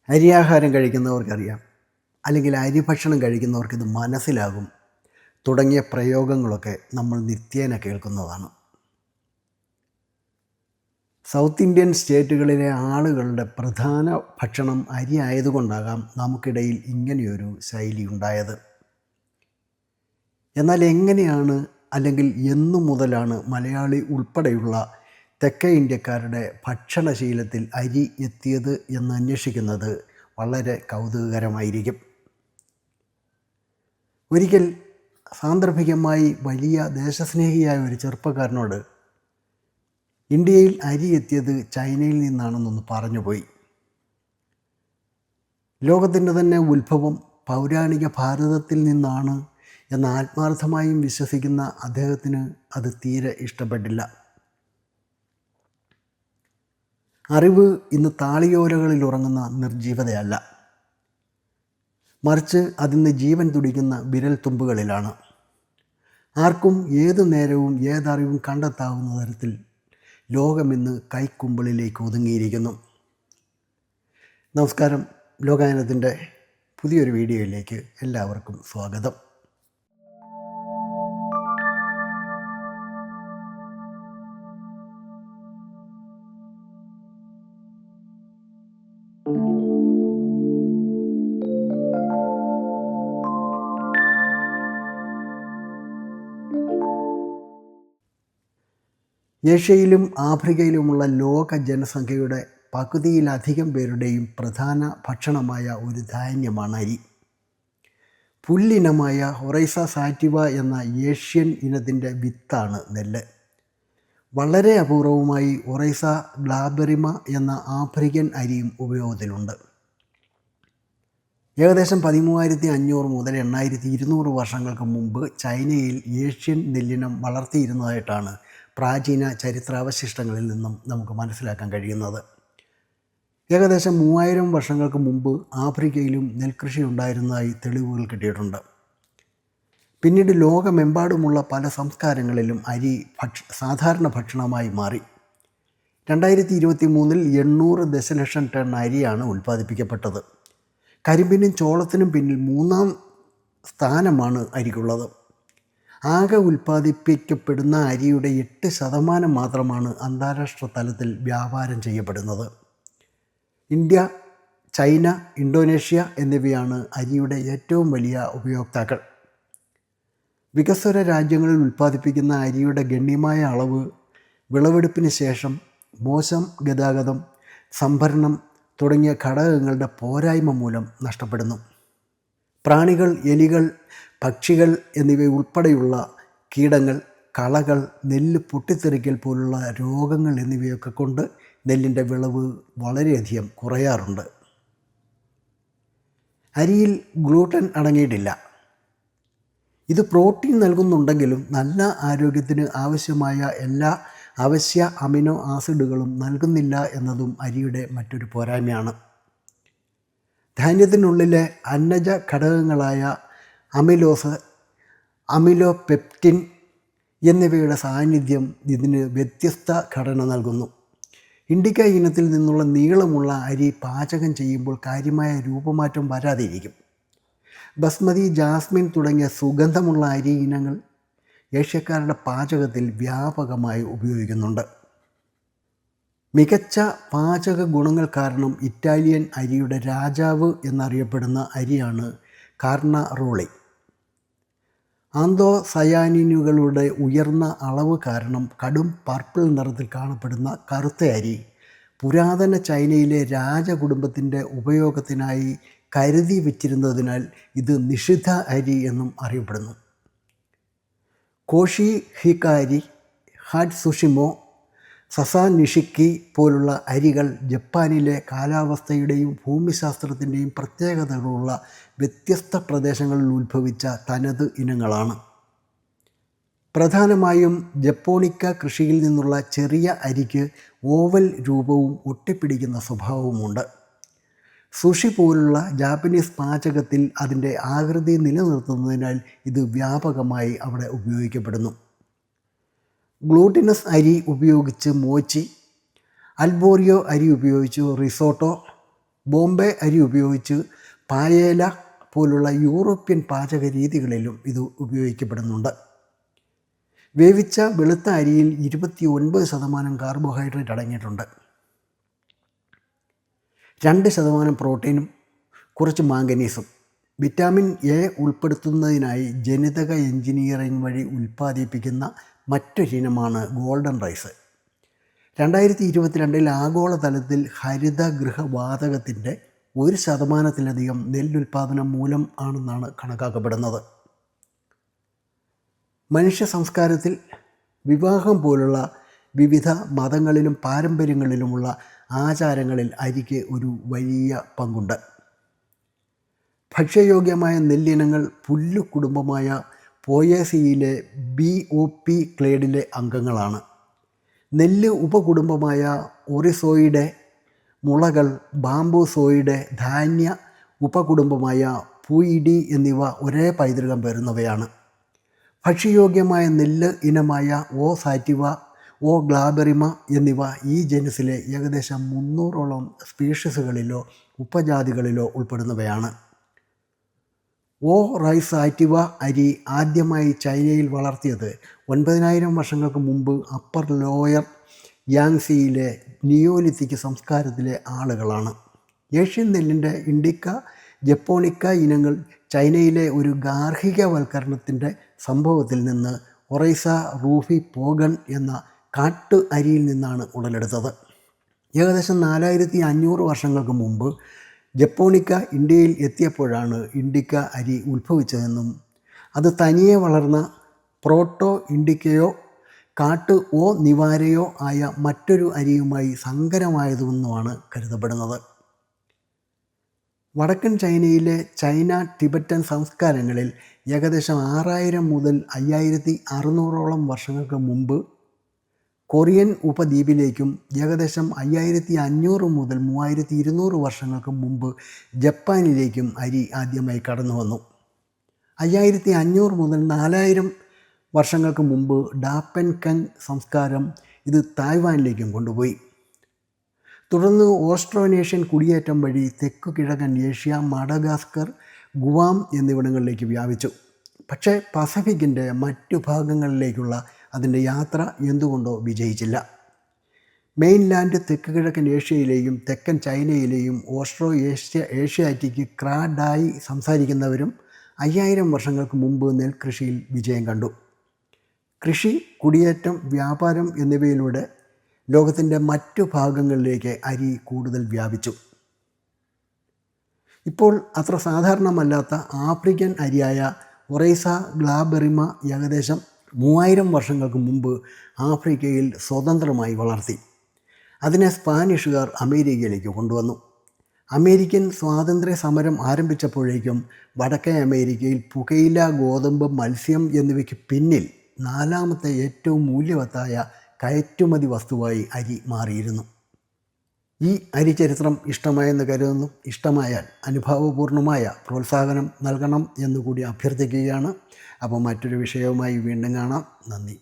അരിയാഹാരം കഴിക്കുന്നവർക്കറിയാം, അല്ലെങ്കിൽ അരിഭക്ഷണം കഴിക്കുന്നവർക്കിത് മനസ്സിലാകും തുടങ്ങിയ പ്രയോഗങ്ങളൊക്കെ നമ്മൾ നിത്യേന കേൾക്കുന്നതാണ്. സൗത്ത് ഇന്ത്യൻ സ്റ്റേറ്റുകളിലെ ആളുകളുടെ പ്രധാന ഭക്ഷണം അരി ആയതുകൊണ്ടാകാം നമുക്കിടയിൽ ഇങ്ങനെയൊരു ശൈലി ഉണ്ടായത്. എന്നാൽ എങ്ങനെയാണ് അല്ലെങ്കിൽ എന്നു മുതലാണ് മലയാളി ഉൾപ്പെടെയുള്ള തെക്കേ ഇന്ത്യക്കാരുടെ ഭക്ഷണശീലത്തിൽ അരി എത്തിയത് എന്ന് അന്വേഷിക്കുന്നത് വളരെ കൗതുകകരമായിരിക്കും. ഒരിക്കൽ സാന്ദർഭികമായി വലിയ ദേശസ്നേഹിയായ ഒരു ചെറുപ്പക്കാരനോട് ഇന്ത്യയിൽ അരി എത്തിയത് ചൈനയിൽ നിന്നാണെന്നൊന്ന് പറഞ്ഞുപോയി. ലോകത്തിൻ്റെ തന്നെ ഉത്ഭവം പൗരാണിക ഭാരതത്തിൽ നിന്നാണ് എന്ന് ആത്മാർത്ഥമായും വിശ്വസിക്കുന്ന അദ്ദേഹത്തിന് അത് തീരെ ഇഷ്ടപ്പെട്ടില്ല. അറിവ് ഇന്ന് താളിയോലകളിൽ ഉറങ്ങുന്ന നിർജീവതയല്ല, മറിച്ച് അതിന്ന് ജീവൻ തുടിക്കുന്ന വിരൽ തുമ്പുകളിലാണ്. ആർക്കും ഏതു നേരവും ഏതറിവും കണ്ടെത്താവുന്ന തരത്തിൽ ലോകമിന്ന് കൈക്കുമ്പിളിലേക്ക് ഒതുങ്ങിയിരിക്കുന്നു. നമസ്കാരം. ലോകായനത്തിൻ്റെ പുതിയൊരു വീഡിയോയിലേക്ക് എല്ലാവർക്കും സ്വാഗതം. ഏഷ്യയിലും ആഫ്രിക്കയിലുമുള്ള ലോക ജനസംഖ്യയുടെ പകുതിയിലധികം പേരുടെയും പ്രധാന ഭക്ഷണമായ ഒരു ധാന്യമാണ് അരി. പുല്ലിനമായ ഒറൈസ സാറ്റിവ എന്ന ഏഷ്യൻ ഇനത്തിൻ്റെ വിത്താണ് നെല്ല്. വളരെ അപൂർവമായി ഒറൈസ ഗ്ലാബെറിമ എന്ന ആഫ്രിക്കൻ അരിയും ഉപയോഗത്തിലുണ്ട്. ഏകദേശം 13,500 മുതൽ 8,200 വർഷങ്ങൾക്ക് മുമ്പ് ചൈനയിൽ ഏഷ്യൻ നെല്ലിനം വളർത്തിയിരുന്നതായിട്ടാണ് പ്രാചീന ചരിത്രാവശിഷ്ടങ്ങളിൽ നിന്നും നമുക്ക് മനസ്സിലാക്കാൻ കഴിയുന്നത്. ഏകദേശം 3000 വർഷങ്ങൾക്ക് മുമ്പ് ആഫ്രിക്കയിലും നെൽകൃഷി ഉണ്ടായിരുന്നതായി തെളിവുകൾ കിട്ടിയിട്ടുണ്ട്. പിന്നീട് ലോകമെമ്പാടുമുള്ള പല സംസ്കാരങ്ങളിലും അരി സാധാരണ ഭക്ഷണമായി മാറി. 2023 800 ദശലക്ഷം ടൺ അരിയാണ് ഉൽപ്പാദിപ്പിക്കപ്പെട്ടത്. കരിമ്പിനും ചോളത്തിനും പിന്നിൽ 3ാം സ്ഥാനമാണ് അരിക്കുള്ളത്. ആകെ ഉൽപ്പാദിപ്പിക്കപ്പെടുന്ന അരിയുടെ 8% മാത്രമാണ് അന്താരാഷ്ട്ര തലത്തിൽ വ്യാപാരം ചെയ്യപ്പെടുന്നത്. ഇന്ത്യ, ചൈന, ഇന്തോനേഷ്യ എന്നിവയാണ് അരിയുടെ ഏറ്റവും വലിയ ഉപയോക്താക്കൾ. വികസ്വര രാജ്യങ്ങളിൽ ഉൽപ്പാദിപ്പിക്കുന്ന അരിയുടെ ഗണ്യമായ അളവ് വിളവെടുപ്പിന് ശേഷം മോശം ഗതാഗതം, സംഭരണം തുടങ്ങിയ ഘടകങ്ങളുടെ പോരായ്മ മൂലം നഷ്ടപ്പെടുന്നു. പ്രാണികൾ, എലികൾ, പക്ഷികൾ എന്നിവയുൾപ്പെടെയുള്ള കീടങ്ങൾ, കളകൾ, നെല്ല് പൊട്ടിത്തെറിക്കൽ പോലുള്ള രോഗങ്ങൾ എന്നിവയൊക്കെ കൊണ്ട് നെല്ലിൻ്റെ വിളവ് വളരെയധികം കുറയാറുണ്ട്. അരിയിൽ ഗ്ലൂട്ടൻ അടങ്ങിയിട്ടില്ല. ഇത് പ്രോട്ടീൻ നൽകുന്നുണ്ടെങ്കിലും നല്ല ആരോഗ്യത്തിന് ആവശ്യമായ എല്ലാ അവശ്യ അമിനോ ആസിഡുകളും നൽകുന്നില്ല എന്നതും അരിയുടെ മറ്റൊരു പോരായ്മയാണ്. ധാന്യത്തിനുള്ളിലെ അന്നജ ഘടകങ്ങളായ അമിലോസ്, അമിലോപെപ്റ്റിൻ എന്നിവയുടെ സാന്നിധ്യം ഇതിന് വ്യത്യസ്ത ഘടന നൽകുന്നു. ഇൻഡിക്ക ഇനത്തിൽ നിന്നുള്ള നീളമുള്ള അരി പാചകം ചെയ്യുമ്പോൾ കാര്യമായ രൂപമാറ്റം വരാതിരിക്കും. ബസ്മതി, ജാസ്മിൻ തുടങ്ങിയ സുഗന്ധമുള്ള അരി ഇനങ്ങൾ ഏഷ്യക്കാരുടെ പാചകത്തിൽ വ്യാപകമായി ഉപയോഗിക്കുന്നുണ്ട്. മികച്ച പാചക ഗുണങ്ങൾ കാരണം ഇറ്റാലിയൻ അരിയുടെ രാജാവ് എന്നറിയപ്പെടുന്ന അരിയാണ് കാർണറോളി. ആന്തോസയാനിനുകളുടെ ഉയർന്ന അളവ് കാരണം കടും പർപ്പിൾ നിറത്തിൽ കാണപ്പെടുന്ന കറുത്ത അരി പുരാതന ചൈനയിലെ രാജകുടുംബത്തിൻ്റെ ഉപയോഗത്തിനായി കരുതി വച്ചിരുന്നതിനാൽ ഇത് നിഷിദ്ധ അരി എന്നും അറിയപ്പെടുന്നു. കോഷി ഹിക്കാരി, ഹാറ്റ്സുഷിമോ, സസാനിഷിക്കി പോലുള്ള അരികൾ ജപ്പാനിലെ കാലാവസ്ഥയുടെയും ഭൂമിശാസ്ത്രത്തിൻ്റെയും പ്രത്യേകതകളുള്ള വ്യത്യസ്ത പ്രദേശങ്ങളിൽ ഉത്ഭവിച്ച തനത് ഇനങ്ങളാണ്. പ്രധാനമായും ജപ്പോണിക്ക കൃഷിയിൽ നിന്നുള്ള ചെറിയ അരിക്ക് ഓവൽ രൂപവും ഒട്ടിപ്പിടിക്കുന്ന സ്വഭാവവുമുണ്ട്. സുഷി പോലുള്ള ജാപ്പനീസ് പാചകത്തിൽ അതിൻ്റെ ആകൃതി നിലനിർത്തുന്നതിനാൽ ഇത് വ്യാപകമായി അവിടെ ഉപയോഗിക്കപ്പെടുന്നു. ഗ്ലൂട്ടിനസ് അരി ഉപയോഗിച്ച് മോച്ചി, അൽബോറിയോ അരി ഉപയോഗിച്ച് റിസോട്ടോ, ബോംബെ അരി ഉപയോഗിച്ച് പായേല പോലുള്ള യൂറോപ്യൻ പാചക രീതികളിലും ഇത് ഉപയോഗിക്കപ്പെടുന്നുണ്ട്. വേവിച്ച വെളുത്ത അരിയിൽ 29% കാർബോഹൈഡ്രേറ്റ് അടങ്ങിയിട്ടുണ്ട്. 2% പ്രോട്ടീനും കുറച്ച് മാംഗനീസും. വിറ്റാമിൻ എ ഉൾപ്പെടുത്തുന്നതിനായി ജനിതക എഞ്ചിനീയറിംഗ് വഴി ഉൽപ്പാദിപ്പിക്കുന്ന മറ്റൊരിനമാണ് ഗോൾഡൻ റൈസ്. 2022 ആഗോളതലത്തിൽ ഹരിതഗൃഹവാതകത്തിൻ്റെ 1%-ലധികം നെല്ലുൽപാദനം മൂലം ആണെന്നാണ് കണക്കാക്കപ്പെടുന്നത്. മനുഷ്യ സംസ്കാരത്തിൽ വിവാഹം പോലുള്ള വിവിധ മതങ്ങളിലും പാരമ്പര്യങ്ങളിലുമുള്ള ആചാരങ്ങളിൽ അരിക്ക് ഒരു വലിയ പങ്കുണ്ട്. ഭക്ഷ്യയോഗ്യമായ നെല്ലിനങ്ങൾ പുല്ലു കുടുംബമായ പോയേസിയിലെ BOP ക്ലേഡിലെ അംഗങ്ങളാണ്. നെല്ല് ഉപകുടുംബമായ ഒറിസോയിഡെ, മുളകൾ ബാംബൂസോയിഡെ, ധാന്യ ഉപകുടുംബമായ പൂയിഡി എന്നിവ ഒരേ പൈതൃകം പേറുന്നവയാണ്. ഭക്ഷ്യയോഗ്യമായ നെല്ല് ഇനമായ O സാറ്റിവ, O ഗ്ലാബെറിമ എന്നിവ ഈ ജനുസിലെ ഏകദേശം 300ഓളം സ്പീഷീസുകളിലോ ഉപജാതികളിലോ ഉൾപ്പെടുന്നവയാണ്. O റൈസാറ്റിവ അരി ആദ്യമായി ചൈനയിൽ വളർത്തിയത് 9000 വർഷങ്ങൾക്ക് മുമ്പ് അപ്പർ ലോയർ യാങ്സിയിലെ നിയോലിത്തിക് സംസ്കാരത്തിലെ ആളുകളാണ്. ഏഷ്യൻ നെല്ലിൻ്റെ ഇൻഡിക്ക, ജപ്പോണിക്ക ഇനങ്ങൾ ചൈനയിലെ ഒരു ഗാർഹികവൽക്കരണത്തിൻ്റെ സംഭവത്തിൽ നിന്ന് ഒറൈസ റൂഫി പോഗൺ എന്ന കാട്ടു അരിയിൽ നിന്നാണ് ഉടലെടുത്തത്. ഏകദേശം 4500 വർഷങ്ങൾക്ക് മുമ്പ് ജപ്പോണിക്ക ഇന്ത്യയിൽ എത്തിയപ്പോഴാണ് ഇൻഡിക്ക അരി ഉത്ഭവിച്ചതെന്നും അത് തനിയെ വളർന്ന പ്രോട്ടോ ഇൻഡിക്കയോ കാട്ടു O നിവാരയോ ആയ മറ്റൊരു അരിയുമായി സങ്കരമായതുമെന്നുമാണ് കരുതപ്പെടുന്നത്. വടക്കൻ ചൈനയിലെ ചൈന ടിബറ്റൻ സംസ്കാരങ്ങളിൽ ഏകദേശം 6000 മുതൽ 5600ഓളം വർഷങ്ങൾക്ക് മുമ്പ് കൊറിയൻ ഉപദ്വീപിലേക്കും ഏകദേശം 5500 മുതൽ 3200 വർഷങ്ങൾക്ക് മുമ്പ് ജപ്പാനിലേക്കും അരി ആദ്യമായി കടന്നു വന്നു. 5500 മുതൽ 4000 വർഷങ്ങൾക്ക് മുമ്പ് ഡാപ്പൻ കങ് സംസ്കാരം ഇത് തായ്വാനിലേക്കും കൊണ്ടുപോയി. തുടർന്ന് ഓസ്ട്രോനേഷ്യൻ കുടിയേറ്റം വഴി തെക്കു കിഴക്കൻ ഏഷ്യ, മഡഗാസ്കർ, ഗുവാം എന്നിവിടങ്ങളിലേക്ക് വ്യാപിച്ചു. പക്ഷേ പസഫിക്കിൻ്റെ മറ്റു ഭാഗങ്ങളിലേക്കുള്ള അതിൻ്റെ യാത്ര എന്തുകൊണ്ടോ വിജയിച്ചില്ല. മെയിൻലാൻഡ് തെക്ക് കിഴക്കൻ ഏഷ്യയിലെയും തെക്കൻ ചൈനയിലെയും ഓസ്ട്രോ ഏഷ്യാറ്റിക് ക്രാഡായി സംസാരിക്കുന്നവരും 5000 വർഷങ്ങൾക്ക് മുമ്പ് നെൽകൃഷിയിൽ വിജയം കണ്ടു. കൃഷി, കുടിയേറ്റം, വ്യാപാരം എന്നിവയിലൂടെ ലോകത്തിൻ്റെ മറ്റു ഭാഗങ്ങളിലേക്ക് അരി കൂടുതൽ വ്യാപിച്ചു. ഇപ്പോൾ അത്ര സാധാരണമല്ലാത്ത ആഫ്രിക്കൻ അരിയായ ഒറൈസ ഗ്ലാബെറിമ ഏകദേശം 3000 വർഷങ്ങൾക്ക് മുമ്പ് ആഫ്രിക്കയിൽ സ്വതന്ത്രമായി വളർത്തി. അതിനെ സ്പാനിഷുകാർ അമേരിക്കയിലേക്ക് കൊണ്ടുവന്നു. അമേരിക്കൻ സ്വാതന്ത്ര്യ സമരം ആരംഭിച്ചപ്പോഴേക്കും വടക്കേ അമേരിക്കയിൽ പുകയില, ഗോതമ്പ്, മത്സ്യം എന്നിവയ്ക്ക് പിന്നിൽ 4ാമത്തെ ഏറ്റവും മൂല്യവത്തായ കയറ്റുമതി വസ്തുവായി അരി മാറിയിരുന്നു. ഈ അരിചരിത്രം ഇഷ്ടമായെന്ന് കരുതുന്നു. ഇഷ്ടമായാൽ അനുഭാവപൂർണമായ പ്രോത്സാഹനം നൽകണം എന്നുകൂടി അഭ്യർത്ഥിക്കുകയാണ്. അപ്പോൾ മറ്റൊരു വിഷയവുമായി വീണ്ടും കാണാം. നന്ദി.